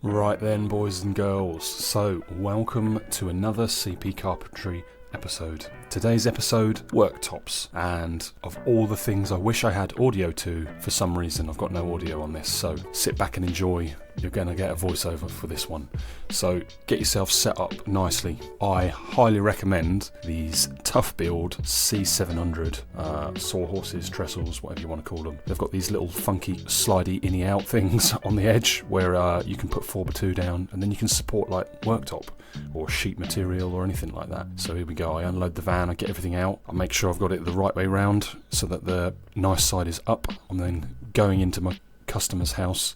Right then, boys and girls, so welcome to another CP Carpentry episode. Today's episode, worktops, and of all the things I wish I had audio to, for some reason I've got no audio on this, so sit back and enjoy. You're going to get a voiceover for this one. So get yourself set up nicely. I highly recommend these tough build C700 sawhorses, trestles, whatever you want to call them. They've got these little funky slidey inny out things on the edge where you can put 4x2 down and then you can support like worktop or sheet material or anything like that. So here we go, I unload the van, I get everything out, I make sure I've got it the right way round so that the nice side is up. I'm then going into my customer's house,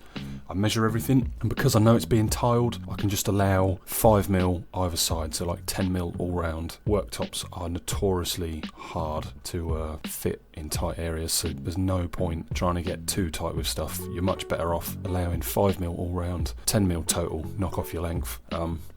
I measure everything, and because I know it's being tiled, I can just allow 5mm either side, so like 10mm all round. Worktops are notoriously hard to fit in tight areas, so there's no point trying to get too tight with stuff. You're much better off allowing 5mm all round, 10mm total, knock off your length.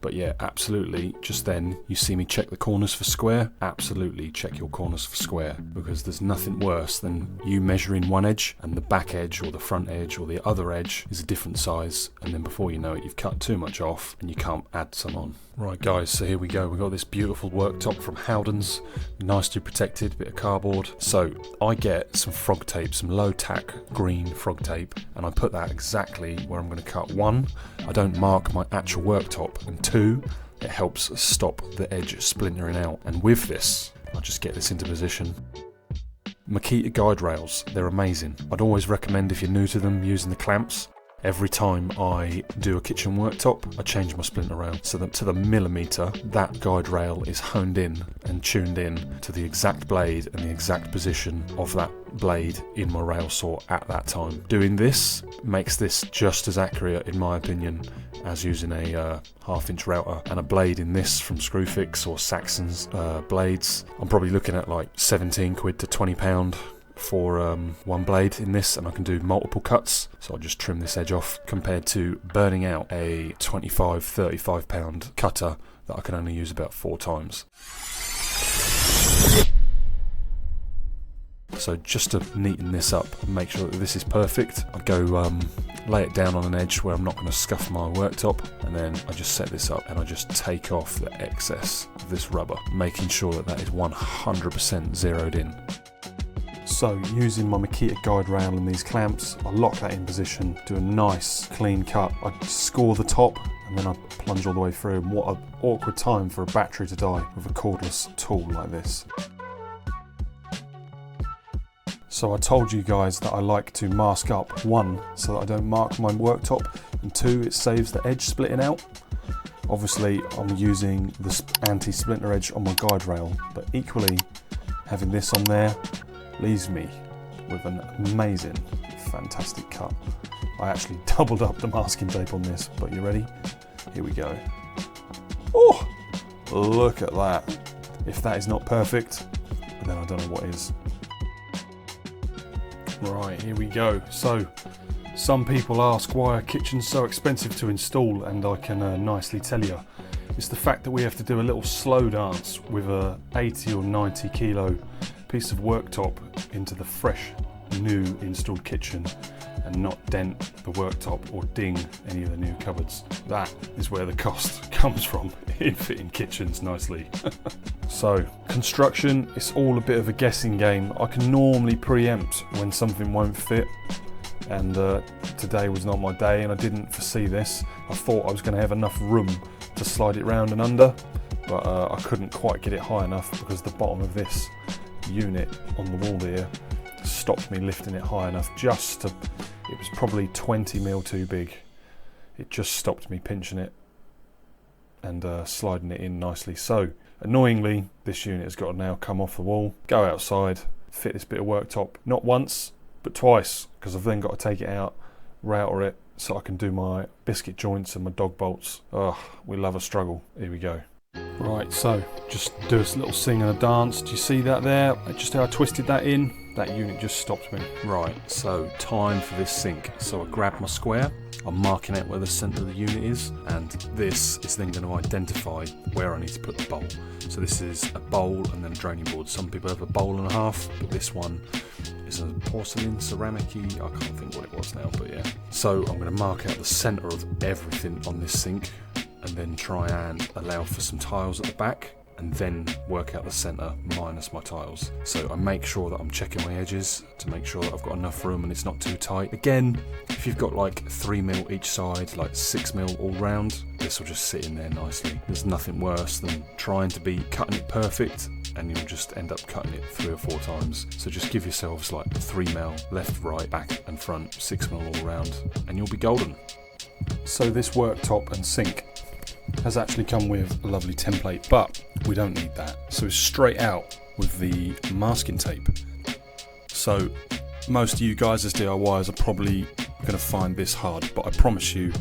But yeah, absolutely, just then you see me check the corners for square. Absolutely check your corners for square, because there's nothing worse than you measuring one edge and the back edge or the front edge or the other edge is a different size, and then before you know it you've cut too much off and you can't add some on. Right guys, so here we go, we've got this beautiful worktop from Howden's, nicely protected, bit of cardboard. So I get some frog tape, some low tack green frog tape, and I put that exactly where I'm going to cut. One, I don't mark my actual worktop, and two, it helps stop the edge splintering out. And with this, I'll just get this into position. Makita guide rails, they're amazing. I'd always recommend, if you're new to them, using the clamps. Every time I do a kitchen worktop, I change my splinter rail so that to the millimetre that guide rail is honed in and tuned in to the exact blade and the exact position of that blade in my rail saw at that time. Doing this makes this just as accurate, in my opinion, as using a half-inch router. And a blade in this from Screwfix or Saxon's blades, I'm probably looking at like 17 quid to £20 for one blade in this, and I can do multiple cuts, so I'll just trim this edge off, compared to burning out a 25-35 pound cutter that I can only use about 4 times. So just to neaten this up and make sure that this is perfect, I go lay it down on an edge where I'm not going to scuff my worktop, and then I just set this up and I just take off the excess of this rubber, making sure that that is 100% zeroed in. So using my Makita guide rail and these clamps, I lock that in position, do a nice clean cut. I score the top and then I plunge all the way through. And what an awkward time for a battery to die with a cordless tool like this. So I told you guys that I like to mask up, one, so that I don't mark my worktop, and two, it saves the edge splitting out. Obviously I'm using this anti-splinter edge on my guide rail, but equally having this on there leaves me with an amazing, fantastic cut. I actually doubled up the masking tape on this, but you ready? Here we go. Oh, look at that. If that is not perfect, then I don't know what is. Right, here we go. So, some people ask why a kitchen's so expensive to install, and I can nicely tell you. It's the fact that we have to do a little slow dance with a 80 or 90 kilo piece of worktop into the fresh, new installed kitchen, and not dent the worktop or ding any of the new cupboards. That is where the cost comes from in fitting kitchens nicely. So, construction, it's all a bit of a guessing game. I can normally preempt when something won't fit, and today was not my day, and I didn't foresee this. I thought I was going to have enough room to slide it round and under, but I couldn't quite get it high enough because the bottom of this unit on the wall here stopped me lifting it high enough. It was probably 20mm too big. It just stopped me pinching it and sliding it in nicely. So annoyingly, this unit has got to now come off the wall, go outside, fit this bit of worktop, not once but twice, because I've then got to take it out, router it so I can do my biscuit joints and my dog bolts. Oh, we love a struggle. Here we go. Right, so just do this little sing and a dance. Do you see that there? Just how I twisted that in, that unit just stopped me. Right, so time for this sink. So I grabbed my square, I'm marking out where the centre of the unit is, and this is then going to identify where I need to put the bowl. So this is a bowl and then a draining board. Some people have a bowl and a half, but this one is a porcelain, ceramic-y, I can't think what it was now, but yeah. So I'm going to mark out the centre of everything on this sink, and then try and allow for some tiles at the back, and then work out the centre minus my tiles. So I make sure that I'm checking my edges to make sure that I've got enough room and it's not too tight. Again, if you've got like 3mm each side, like 6mm all round, this will just sit in there nicely. There's nothing worse than trying to be cutting it perfect and you'll just end up cutting it 3 or 4 times. So just give yourselves like 3mm left, right, back and front, 6mm all round, and you'll be golden. So this worktop and sink has actually come with a lovely template, but we don't need that. So it's straight out with the masking tape. So most of you guys as DIYers are probably going to find this hard, but I promise you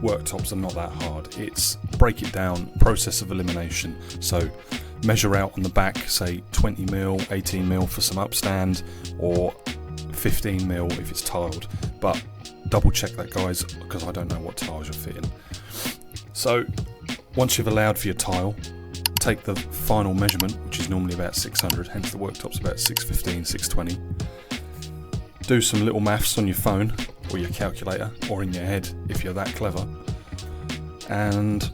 worktops are not that hard. It's break it down, process of elimination. So measure out on the back, say 20mm, 18mm for some upstand, or 15mm if it's tiled, but double check that, guys, because I don't know what tiles you're fitting. So once you've allowed for your tile, take the final measurement, which is normally about 600, hence the worktop's about 615, 620. Do some little maths on your phone or your calculator or in your head if you're that clever, and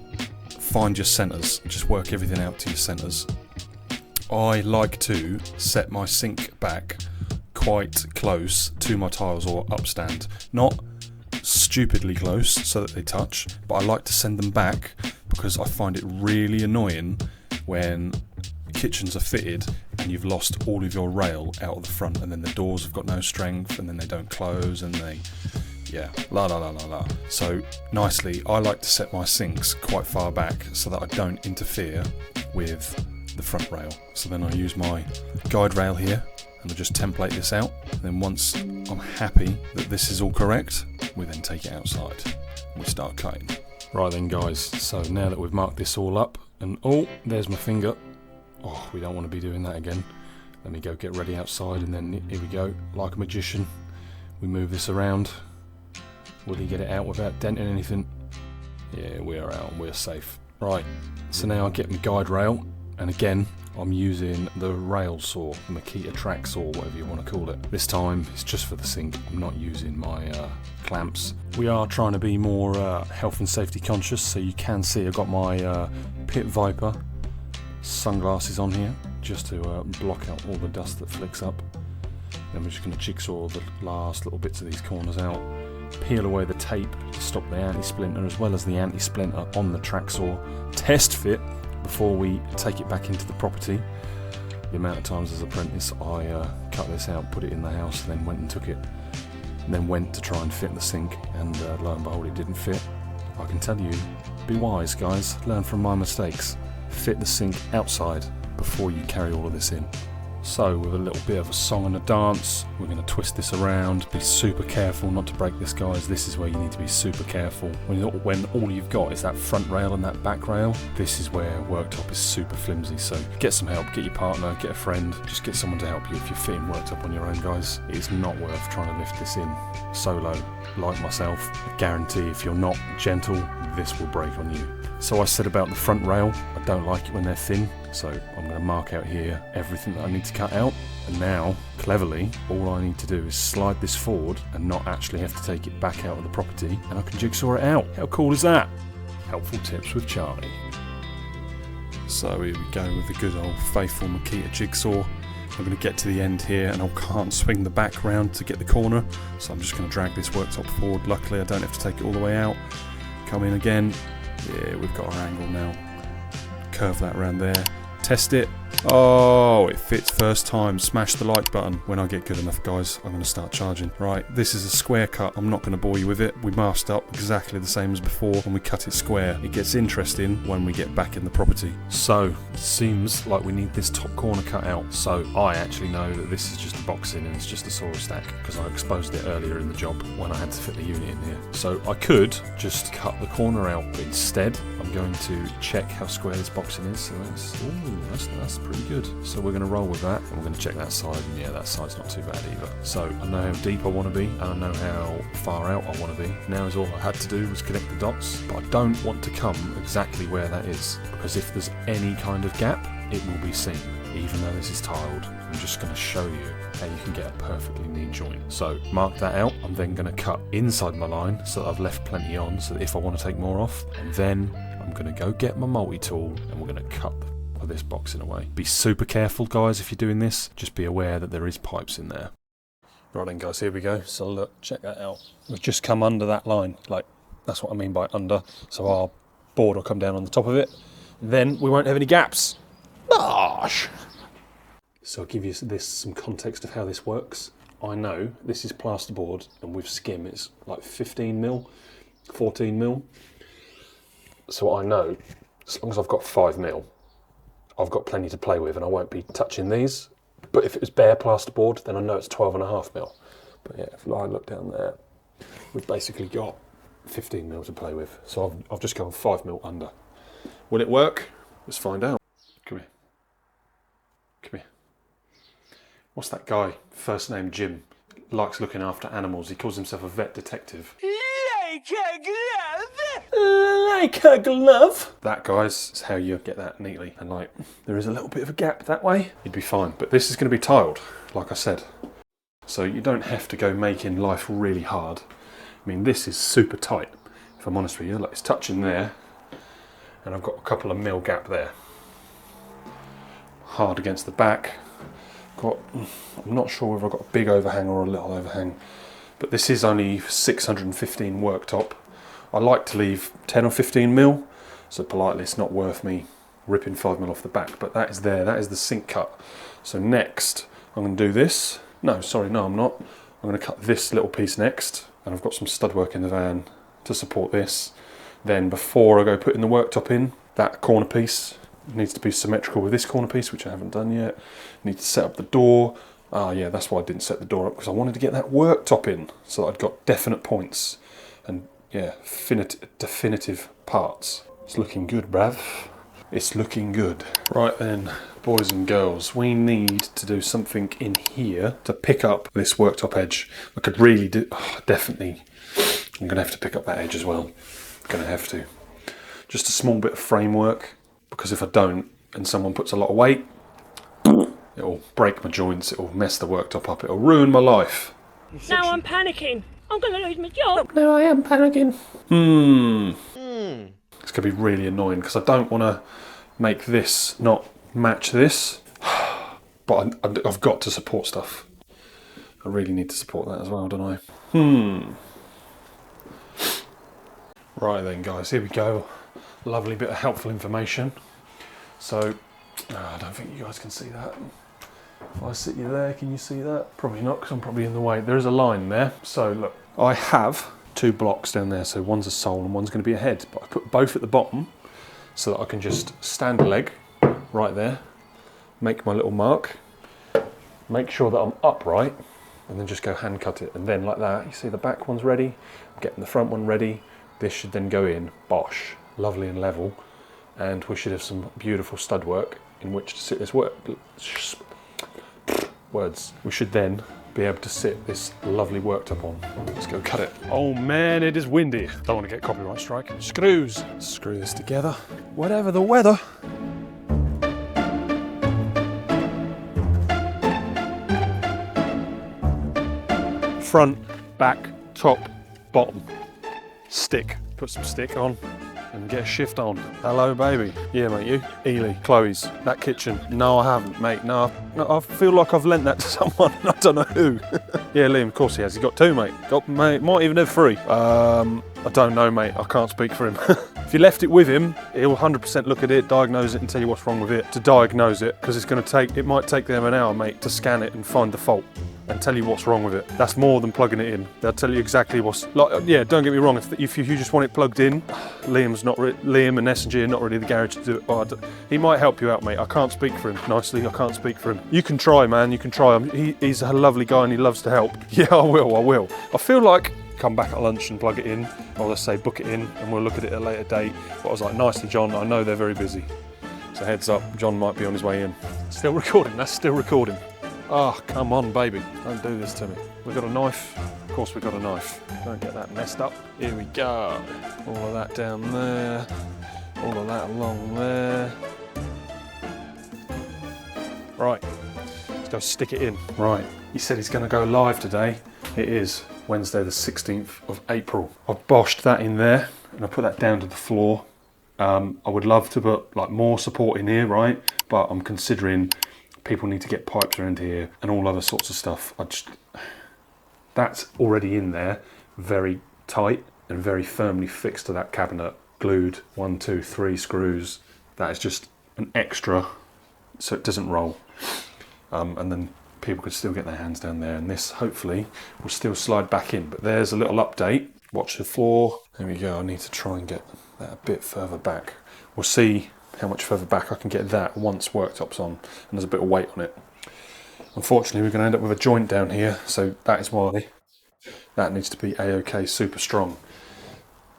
find your centres. Just work everything out to your centres. I like to set my sink back quite close to my tiles or upstand, not stupidly close so that they touch, but I like to send them back because I find it really annoying when kitchens are fitted and you've lost all of your rail out of the front, and then the doors have got no strength, and then they don't close, and they, yeah, la la la la la. So nicely, I like to set my sinks quite far back so that I don't interfere with the front rail. So then I use my guide rail here and I just template this out, and then once I'm happy that this is all correct, we then take it outside and we start cutting. Right then, guys, so now that we've marked this all up, and oh, there's my finger. Oh, we don't want to be doing that again. Let me go get ready outside, and then here we go, like a magician. We move this around. Will he get it out without denting anything? Yeah, we're out and we're safe. Right, so now I get my guide rail, and again, I'm using the rail saw, the Makita track saw, whatever you want to call it. This time it's just for the sink. I'm not using my clamps. We are trying to be more health and safety conscious, so you can see I've got my Pit Viper sunglasses on here just to block out all the dust that flicks up. Then we're just going to jigsaw the last little bits of these corners out, peel away the tape to stop the anti-splinter as well as the anti-splinter on the track saw, test fit before we take it back into the property. The amount of times as an apprentice I cut this out, put it in the house, then went and took it, and then went to try and fit the sink, and lo and behold it didn't fit. I can tell you, be wise guys, learn from my mistakes. Fit the sink outside before you carry all of this in. So with a little bit of a song and a dance, we're going to twist this around. Be super careful not to break this, guys. This is where you need to be super careful. When all you've got is that front rail and that back rail, this is where worktop is super flimsy. So get some help, get your partner, get a friend, just get someone to help you if you're fitting worktop on your own, guys. It's not worth trying to lift this in solo like myself. I guarantee if you're not gentle, this will break on you. So I said about the front rail, I don't like it when they're thin, so I'm going to mark out here everything that I need to cut out, and now, cleverly, all I need to do is slide this forward and not actually have to take it back out of the property, and I can jigsaw it out. How cool is that? Helpful tips with Charlie. So here we go with the good old faithful Makita jigsaw. I'm going to get to the end here and I can't swing the back round to get the corner, so I'm just going to drag this worktop forward. Luckily I don't have to take it all the way out. Come in again. Yeah, we've got our angle now. Curve that around there. Test it. Oh, it fits first time. Smash the like button. When I get good enough, guys, I'm going to start charging. Right, this is a square cut. I'm not going to bore you with it. We masked up exactly the same as before when we cut it square. It gets interesting when we get back in the property. So, it seems like we need this top corner cut out. So, I actually know that this is just a box in and it's just a saw stack because I exposed it earlier in the job when I had to fit the unit in here. So, I could just cut the corner out, but instead, I'm going to check how square this boxing is. So, that's pretty pretty good. So we're going to roll with that, and we're going to check that side, and yeah, that side's not too bad either. So I know how deep I want to be, and I know how far out I want to be. Now is all I had to do was connect the dots, but I don't want to come exactly where that is, because if there's any kind of gap, it will be seen. Even though this is tiled, I'm just going to show you how you can get a perfectly neat joint. So mark that out. I'm then going to cut inside my line so that I've left plenty on, so that if I want to take more off, and then I'm going to go get my multi-tool and we're going to cut this box in a way. Be super careful, guys, if you're doing this. Just be aware that there is pipes in there. Right then, guys, here we go. So look, check that out. We've just come under that line. Like, that's what I mean by under. So our board will come down on the top of it. Then we won't have any gaps. Gosh! So I'll give you some context of how this works. I know this is plasterboard, and with skim it's like 15mm, 14mm. So I know as long as I've got 5mm, I've got plenty to play with, and I won't be touching these. But if it was bare plasterboard, then I know it's 12.5mm. But yeah, if I look down there, we've basically got 15mm to play with. So I've just gone 5mm under. Will it work? Let's find out. Come here. Come here. What's that guy? First name Jim. Likes looking after animals. He calls himself a vet detective. Like a glove. Like a glove. That, guys, is how you get that neatly. And like, there is a little bit of a gap that way. You'd be fine. But this is going to be tiled, like I said. So you don't have to go making life really hard. I mean, this is super tight, if I'm honest with you. Like, it's touching there, and I've got a couple of mil gap there. Hard against the back. I'm not sure whether I've got a big overhang or a little overhang, but this is only 615 worktop. I like to leave 10 or 15mm, so politely it's not worth me ripping 5mm off the back, but that is there, that is the sink cut. So next, I'm going to do this. No, sorry, no, I'm not. I'm going to cut this little piece next, and I've got some stud work in the van to support this. Then before I go putting the worktop in, that corner piece needs to be symmetrical with this corner piece, which I haven't done yet. Need to set up the door. Ah, yeah, that's why I didn't set the door up, because I wanted to get that worktop in, so that I'd got definite points and yeah, definitive parts. It's looking good, bruv. It's looking good. Right then, boys and girls, we need to do something in here to pick up this worktop edge. I could really do, definitely, I'm gonna have to pick up that edge as well. Gonna have to. Just a small bit of framework, because if I don't, and someone puts a lot of weight, it'll break my joints, it'll mess the worktop up, it'll ruin my life. Now I'm panicking. I'm going to lose my job. Now I am panicking. It's going to be really annoying, because I don't want to make this not match this. But I've got to support stuff. I really need to support that as well, don't I? Right then, guys, here we go. Lovely bit of helpful information. So, I don't think you guys can see that. If I sit you there, can you see that? Probably not, because I'm probably in the way. There is a line there. So look, I have 2 blocks down there. So one's a sole and one's going to be a head. But I put both at the bottom so that I can just stand a leg right there, make my little mark, make sure that I'm upright, and then just go hand cut it. And then like that, you see the back one's ready, I'm getting the front one ready. This should then go in, bosh, lovely and level. And we should have some beautiful stud work in which to sit this words. We should then be able to sit this lovely worktop on. Let's go cut it. Oh man, it is windy. Don't want to get copyright strike. Screws. Screw this together. Whatever the weather. Front, back, top, bottom. Stick. Put some stick on and get a shift on. Hello, baby. Yeah, mate, you? Ely, Chloe's, that kitchen. No, I haven't, mate. No, I feel like I've lent that to someone. I don't know who. Yeah, Liam, of course he has. He's got 2, mate. Mate, might even have 3. I don't know, mate. I can't speak for him. If you left it with him, he'll 100% look at it, diagnose it, and tell you what's wrong with it. To diagnose it, because it might take them an hour, mate, to scan it and find the fault and tell you what's wrong with it. That's more than plugging it in. They'll tell you exactly what's, like, yeah, don't get me wrong, if you just want it plugged in, Liam and S&G are not really the garage to do it, but he might help you out, mate. I can't speak for him, nicely, I can't speak for him. You can try, man, you can try. He's a lovely guy and he loves to help. Yeah, I will. I feel like, come back at lunch and plug it in, or let's say book it in and we'll look at it at a later date. But I was like, nicely, John, I know they're very busy. So heads up, John might be on his way in. Still recording, that's still recording. Oh, come on, baby. Don't do this to me. We've got a knife. Of course we've got a knife. Don't get that messed up. Here we go. All of that down there. All of that along there. Right, let's go stick it in. Right, he said he's going to go live today. It is Wednesday the 16th of April. I've boshed that in there and I put that down to the floor. I would love to put like more support in here, right? But I'm considering people need to get pipes around here and all other sorts of stuff. That's already in there, very tight and very firmly fixed to that cabinet. Glued 1, 2, 3 screws. That is just an extra so it doesn't roll. And then people could still get their hands down there, and this hopefully will still slide back in. But there's a little update. Watch the floor. There we go. I need to try and get that a bit further back. We'll see how much further back I can get that once worktop's on and there's a bit of weight on it. Unfortunately, we're going to end up with a joint down here, so that is why that needs to be A-OK super strong.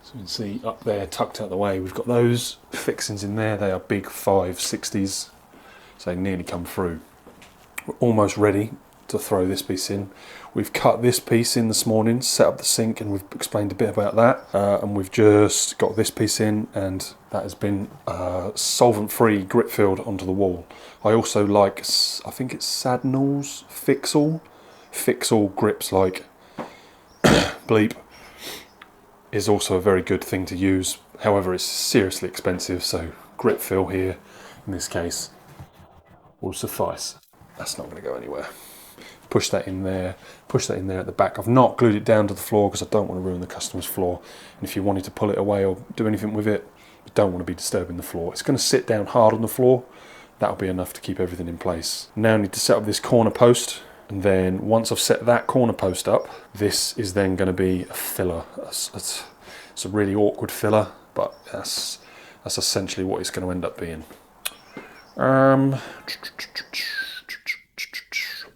So you can see up there, tucked out the way, we've got those fixings in there. They are big 560s, so they nearly come through. We're almost ready to throw this piece in. We've cut this piece in this morning, set up the sink, and we've explained a bit about that. And we've just got this piece in, and that has been solvent-free grit filled onto the wall. I also like, I think it's Sadnall's Fixall grips like bleep is also a very good thing to use. However, it's seriously expensive, so grit fill here in this case will suffice. That's not going to go anywhere. Push that in there at the back. I've not glued it down to the floor because I don't want to ruin the customer's floor. And if you wanted to pull it away or do anything with it, you don't want to be disturbing the floor. It's going to sit down hard on the floor. That'll be enough to keep everything in place. Now I need to set up this corner post, and then once I've set that corner post up, this is then going to be a filler. It's a really awkward filler, but that's essentially what it's going to end up being.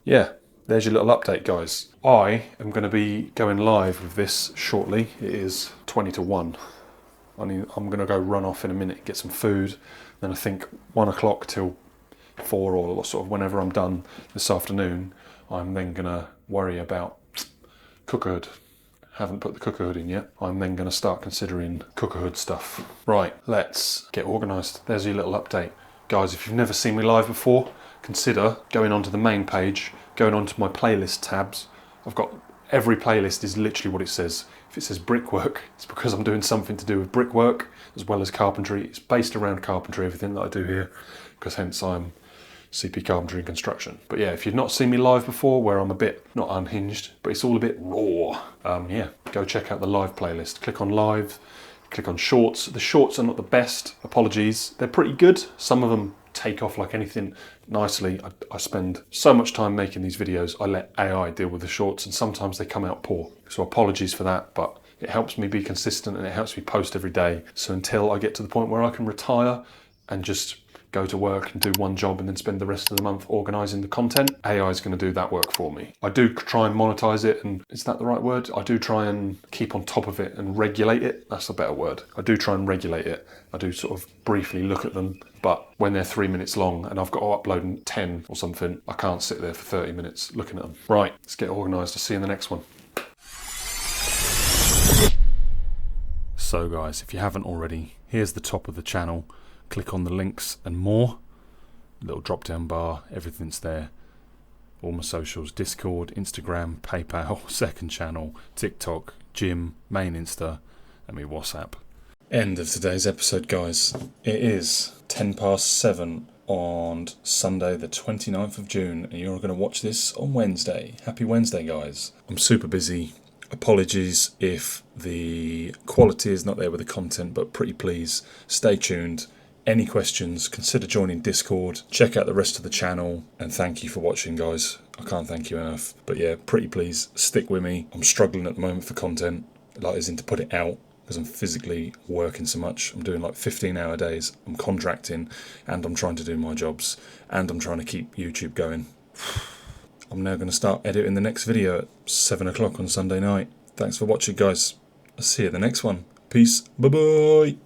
Yeah, there's your little update, guys. I am going to be going live with this shortly. It is 20 to 1. I'm going to go run off in a minute, get some food. Then I think 1 o'clock till 4 or sort of whenever I'm done this afternoon, I'm then going to worry about cooker hood. Haven't put the cooker hood in yet. I'm then going to start considering cooker hood stuff. Right, let's get organised. There's your little update. Guys, if you've never seen me live before, consider going onto the main page, going onto my playlist tabs. I've got every playlist is literally what it says. If it says brickwork, it's because I'm doing something to do with brickwork as well as carpentry. It's based around carpentry, everything that I do here, because hence I'm CP Carpentry and Construction. But yeah, if you've not seen me live before, where I'm a bit, not unhinged, but it's all a bit raw, yeah, go check out the live playlist. Click on live, click on shorts. The shorts are not the best, apologies. They're pretty good. Some of them take off like anything nicely. I spend so much time making these videos, I let AI deal with the shorts, and sometimes they come out poor. So apologies for that, but it helps me be consistent and it helps me post every day. So until I get to the point where I can retire and just go to work and do one job and then spend the rest of the month organising the content, AI is going to do that work for me. I do try and monetize it, and is that the right word? I do try and keep on top of it and regulate it. That's a better word. I do try and regulate it. I do sort of briefly look at them, but when they're 3 minutes long and I've got to upload 10 or something, I can't sit there for 30 minutes looking at them. Right, let's get organised. I'll see you in the next one. So guys, if you haven't already, here's the top of the channel. Click on the links and more. Little drop down bar, everything's there. All my socials, Discord, Instagram, PayPal, second channel, TikTok, gym, main Insta, and my WhatsApp. End of today's episode, guys. It is 7:10 on Sunday the 29th of June, and you're going to watch this on Wednesday. Happy Wednesday, guys. I'm super busy. Apologies if the quality is not there with the content, but pretty please stay tuned. Any questions, consider joining Discord, check out the rest of the channel, and thank you for watching, guys. I can't thank you enough. But yeah, pretty please stick with me. I'm struggling at the moment for content, like as in to put it out, because I'm physically working so much. I'm doing like 15-hour days, I'm contracting, and I'm trying to do my jobs, and I'm trying to keep YouTube going. I'm now going to start editing the next video at 7 o'clock on Sunday night. Thanks for watching, guys. I'll see you at the next one. Peace. Bye-bye.